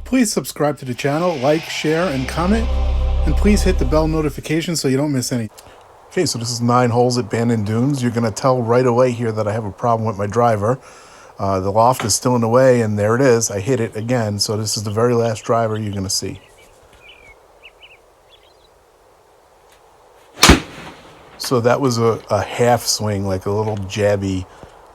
Please subscribe to the channel, like, share, and comment. And please hit the bell notification so you don't miss any. Okay, so this is 9 holes at Bandon Dunes. You're going to tell right away here that I have a problem with my driver. The loft is still in the way, and there it is. I hit it again, so this is the very last driver you're going to see. So that was a half swing, like a little jabby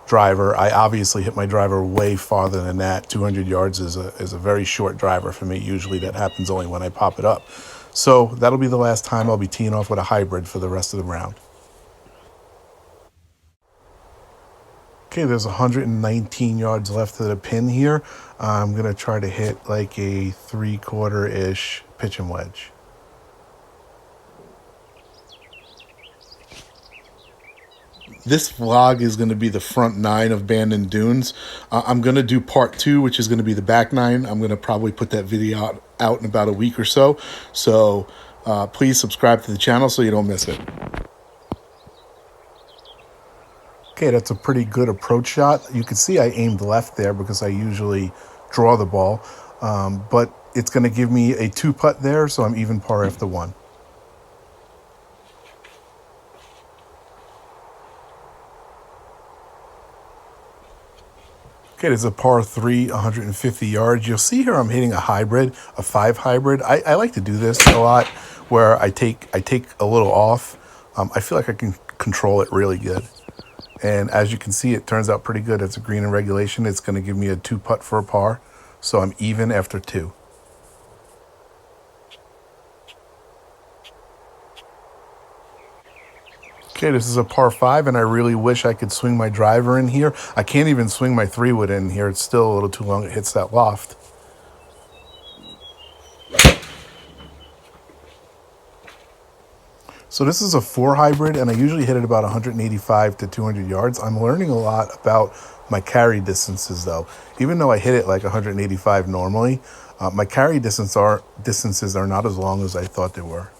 driver. I obviously hit my driver way farther than that. 200 yards is a very short driver for me. Usually that happens only when I pop it up. So that'll be the last time I'll be teeing off with a hybrid for the rest of the round. Okay, there's 119 yards left to the pin here. I'm going to try to hit like a 3/4-ish pitch and wedge. This vlog is going to be the front 9 of Bandon Dunes. I'm going to do part 2, which is going to be the back 9. I'm going to probably put that video out in about a week or so. So please subscribe to the channel so you don't miss it. Okay, that's a pretty good approach shot. You can see I aimed left there because I usually draw the ball. But it's going to give me a 2-putt there, so I'm even par after 1. Okay, this is a par 3, 150 yards. You'll see here I'm hitting a hybrid, a 5 hybrid. I like to do this a lot where I take a little off. I feel like I can control it really good. And as you can see, it turns out pretty good. It's a green in regulation. It's going to give me a 2-putt for a par. So I'm even after 2. Okay, this is a par 5, and I really wish I could swing my driver in here. I can't even swing my 3-wood in here. It's still a little too long. It hits that loft. So this is a 4 hybrid, and I usually hit it about 185 to 200 yards. I'm learning a lot about my carry distances, though. Even though I hit it like 185 normally, my carry distances are not as long as I thought they were.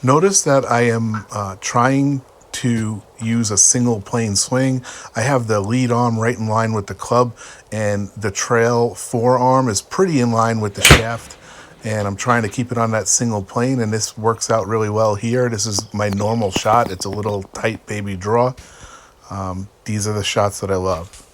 Notice that I am trying to use a single plane swing. I have the lead arm right in line with the club, and the trail forearm is pretty in line with the shaft. And I'm trying to keep it on that single plane, and this works out really well here. This is my normal shot. It's a little tight baby draw. These are the shots that I love.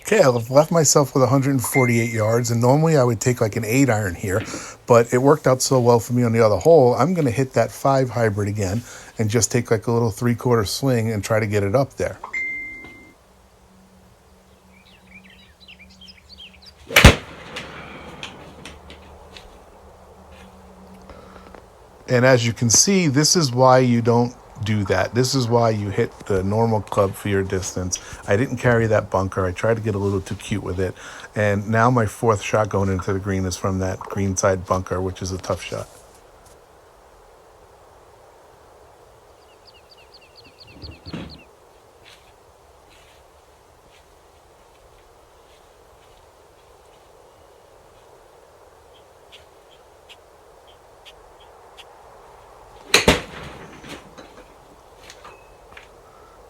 Okay, I've left myself with 148 yards, and normally I would take like an 8-iron here, but it worked out so well for me on the other hole, I'm going to hit that 5 hybrid again and just take like a little 3/4 swing and try to get it up there. And as you can see, this is why you don't do that. This is why you hit the normal club for your distance. I didn't carry that bunker. I tried to get a little too cute with it. And now my 4th shot going into the green is from that green side bunker, which is a tough shot.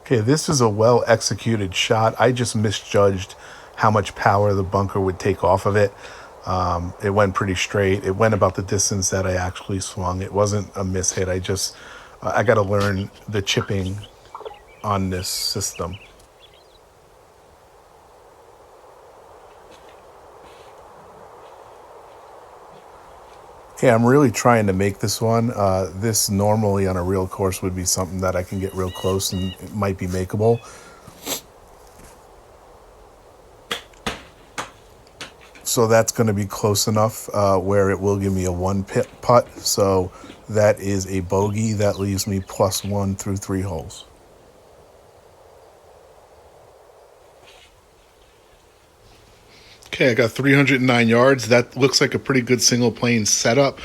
Okay, this is a well-executed shot. I just misjudged how much power the bunker would take off of it. It went pretty straight. It went about the distance that I actually swung. It wasn't a miss hit. I got to learn the chipping on this system. Okay, I'm really trying to make this one. This normally on a real course would be something that I can get real close and it might be makeable. So that's going to be close enough where it will give me a 1-putt. So that is a bogey. That leaves me +1 through 3 holes. Okay, I got 309 yards. That looks like a pretty good single plane setup.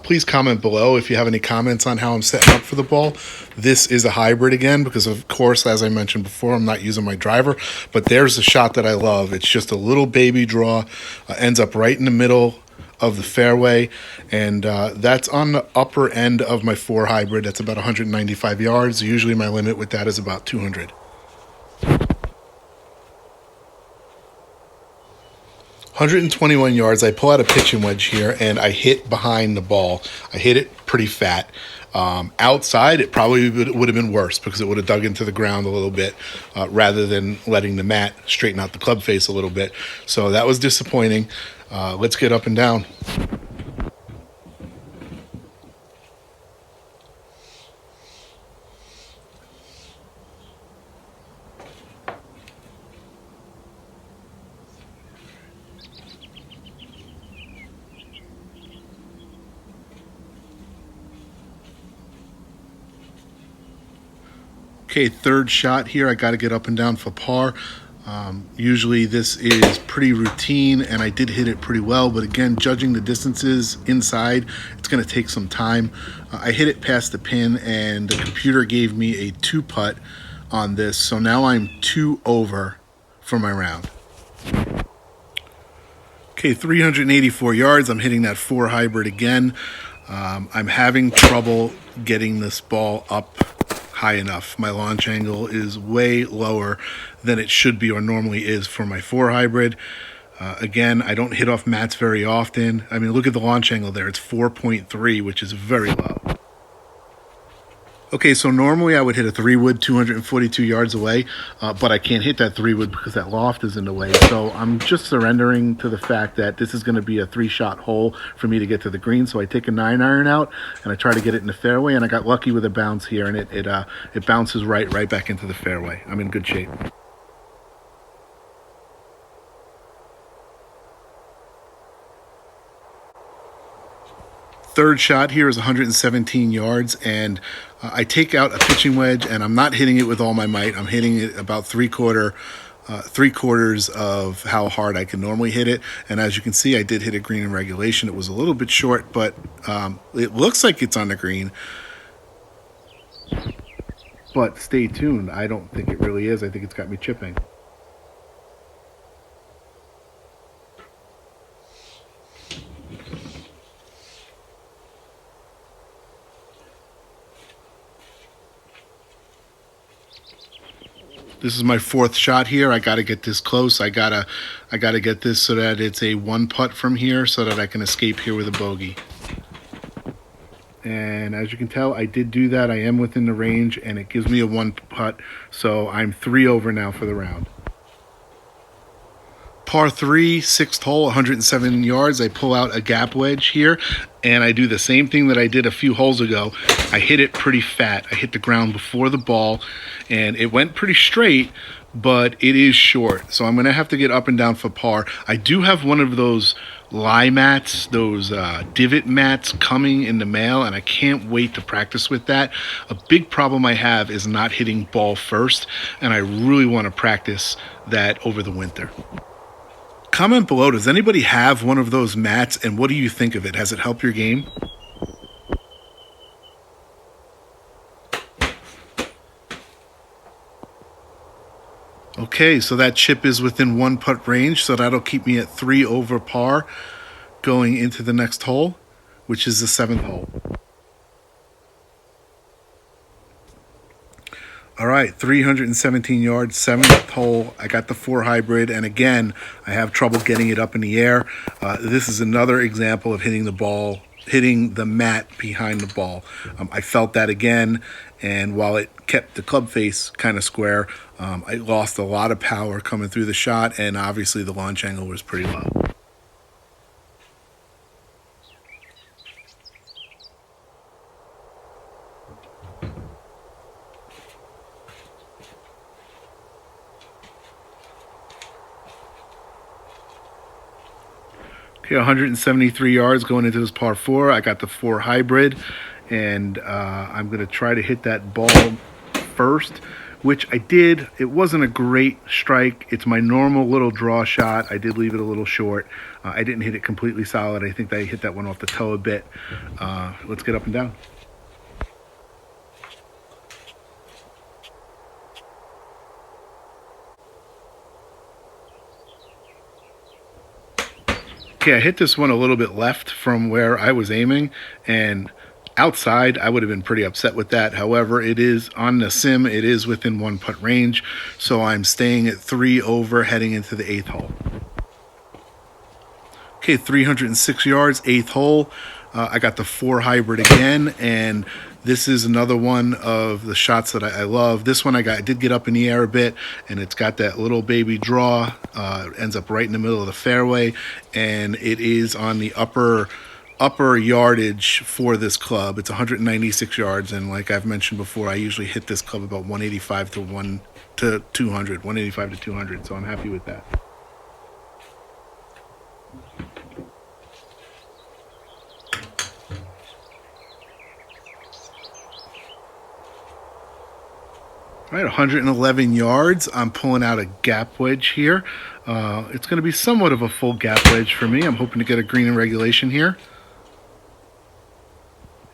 Please comment below if you have any comments on how I'm setting up for the ball. This is a hybrid again because, of course, as I mentioned before, I'm not using my driver. But there's the shot that I love. It's just a little baby draw, ends up right in the middle of the fairway, and that's on the upper end of my 4 hybrid. That's about 195 yards. Usually my limit with that is about 200. 121 yards. I pull out a pitching wedge here, and I hit behind the ball. I hit it pretty fat. Outside, it probably would have been worse because it would have dug into the ground a little bit rather than letting the mat straighten out the club face a little bit. So that was disappointing. Let's get up and down. Okay, third shot here. I got to get up and down for par. Usually this is pretty routine, and I did hit it pretty well. But again, judging the distances inside, it's going to take some time. I hit it past the pin, and the computer gave me a 2-putt on this. So now I'm 2 over for my round. Okay, 384 yards. I'm hitting that 4 hybrid again. I'm having trouble getting this ball up high enough. My launch angle is way lower than it should be or normally is for my 4 hybrid. Again, I don't hit off mats very often. I mean, look at the launch angle there. It's 4.3, which is very low. Okay, so normally I would hit a 3-wood 242 yards away, but I can't hit that 3-wood because that loft is in the way. So I'm just surrendering to the fact that this is going to be a 3-shot hole for me to get to the green. So I take a 9-iron out and I try to get it in the fairway, and I got lucky with a bounce here, and it bounces right back into the fairway. I'm in good shape. Third shot here is 117 yards, and I take out a pitching wedge, and I'm not hitting it with all my might. I'm hitting it about three quarters of how hard I can normally hit it. And as you can see, I did hit a green in regulation. It was a little bit short, but it looks like it's on the green. But stay tuned. I don't think it really is. I think it's got me chipping. This is my 4th shot here. I got to get this close. I gotta get this so that it's a 1-putt from here so that I can escape here with a bogey. And as you can tell, I did do that. I am within the range, and it gives me a 1-putt. So I'm 3 over now for the round. Par 3, 6th hole, 107 yards. I pull out a gap wedge here, and I do the same thing that I did a few holes ago. I hit it pretty fat. I hit the ground before the ball, and it went pretty straight, but it is short. So I'm going to have to get up and down for par. I do have one of those lie mats, those divot mats coming in the mail, and I can't wait to practice with that. A big problem I have is not hitting ball first, and I really want to practice that over the winter. Comment below, does anybody have one of those mats, and what do you think of it? Has it helped your game? Okay, so that chip is within 1-putt range, so that'll keep me at 3 over par going into the next hole, which is the 7th hole. All right, 317 yards, 7th hole. I got the 4 hybrid, and again, I have trouble getting it up in the air. This is another example of hitting the mat behind the ball. I felt that again, and while it kept the club face kind of square, I lost a lot of power coming through the shot, and obviously the launch angle was pretty low. Okay, 173 yards going into this par 4. I got the 4 hybrid, and I'm going to try to hit that ball first which I did. It wasn't a great strike. It's my normal little draw shot. I did leave it a little short. I didn't hit it completely solid. I think I hit that one off the toe a bit. Let's get up and down. Okay, I hit this one a little bit left from where I was aiming, and outside I would have been pretty upset with that. However, it is on the sim, it is within 1 putt range, so I'm staying at 3 over heading into the 8th hole. Okay, 306 yards, 8th hole. I got the 4 hybrid again, and this is another one of the shots that I love. This one I did get up in the air a bit, and it's got that little baby draw. Ends up right in the middle of the fairway, and it is on the upper yardage for this club. It's 196 yards, and like I've mentioned before, I usually hit this club about 185 to 200, 185 to 200, so I'm happy with that. All right, 111 yards. I'm pulling out a gap wedge here. It's going to be somewhat of a full gap wedge for me. I'm hoping to get a green in regulation here.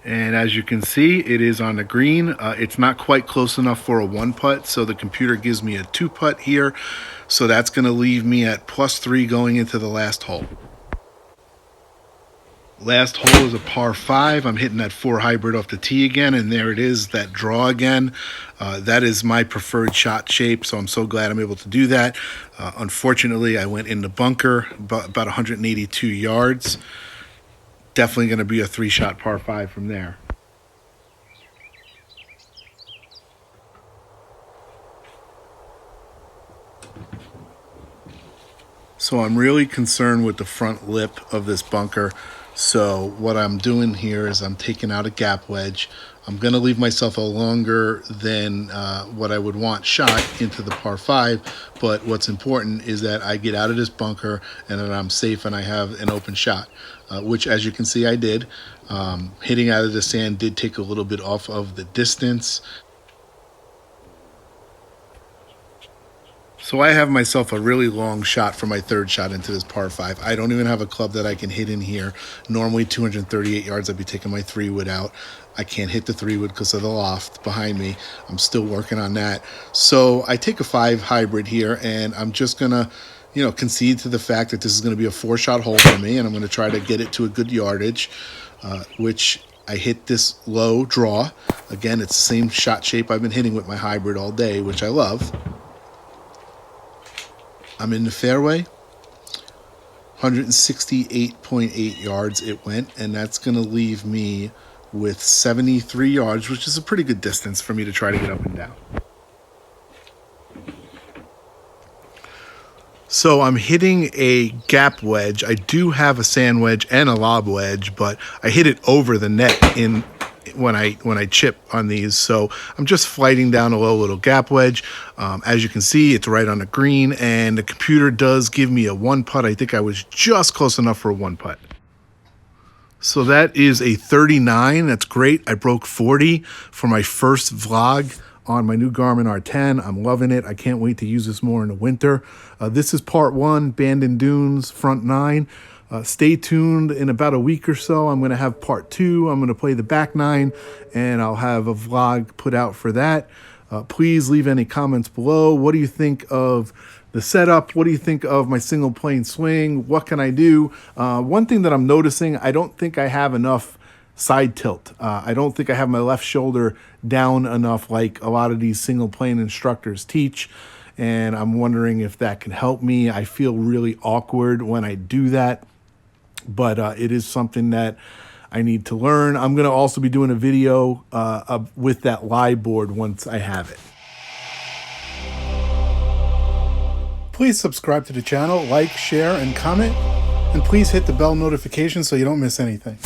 And as you can see, it is on the green. It's not quite close enough for a 1 putt, so the computer gives me a 2 putt here. So that's going to leave me at +3 going into the last hole. Last hole is a par 5. I'm hitting that 4 hybrid off the tee again, and there it is, that draw again. That is my preferred shot shape, so I'm so glad I'm able to do that. Unfortunately, I went in the bunker, about 182 yards. Definitely going to be a 3-shot par 5 from there. So I'm really concerned with the front lip of this bunker. So what I'm doing here is I'm taking out a gap wedge. I'm going to leave myself a longer than what I would want shot into the par 5. But what's important is that I get out of this bunker and that I'm safe and I have an open shot, which, as you can see, I did. Hitting out of the sand did take a little bit off of the distance. So I have myself a really long shot for my 3rd shot into this par 5. I don't even have a club that I can hit in here. Normally 238 yards, I'd be taking my 3-wood out. I can't hit the 3-wood because of the loft behind me. I'm still working on that. So I take a 5 hybrid here, and I'm just going to, concede to the fact that this is going to be a 4-shot hole for me, and I'm going to try to get it to a good yardage, which I hit this low draw. Again, it's the same shot shape I've been hitting with my hybrid all day, which I love. I'm in the fairway, 168.8 yards it went, and that's going to leave me with 73 yards, which is a pretty good distance for me to try to get up and down. So I'm hitting a gap wedge. I do have a sand wedge and a lob wedge, but I hit it over the net when I chip on these. So I'm just flighting down a low little gap wedge. As you can see, it's right on the green, and the computer does give me a 1 putt. I think I was just close enough for a 1 putt. So that is a 39. That's great. I broke 40 for my first vlog on my new Garmin R10. I'm loving it. I can't wait to use this more in the winter. This is part 1, Bandon Dunes, front 9. Stay tuned. In about a week or so, I'm going to have part 2. I'm going to play the back 9, and I'll have a vlog put out for that. Please leave any comments below. What do you think of the setup? What do you think of my single plane swing? What can I do? One thing that I'm noticing, I don't think I have enough side tilt. I don't think I have my left shoulder down enough like a lot of these single plane instructors teach, and I'm wondering if that can help me. I feel really awkward when I do that, but it is something that I need to learn. I'm going to also be doing a video with that lie board once I have it. Please subscribe to the channel, like, share, and comment, and please hit the bell notification so you don't miss anything.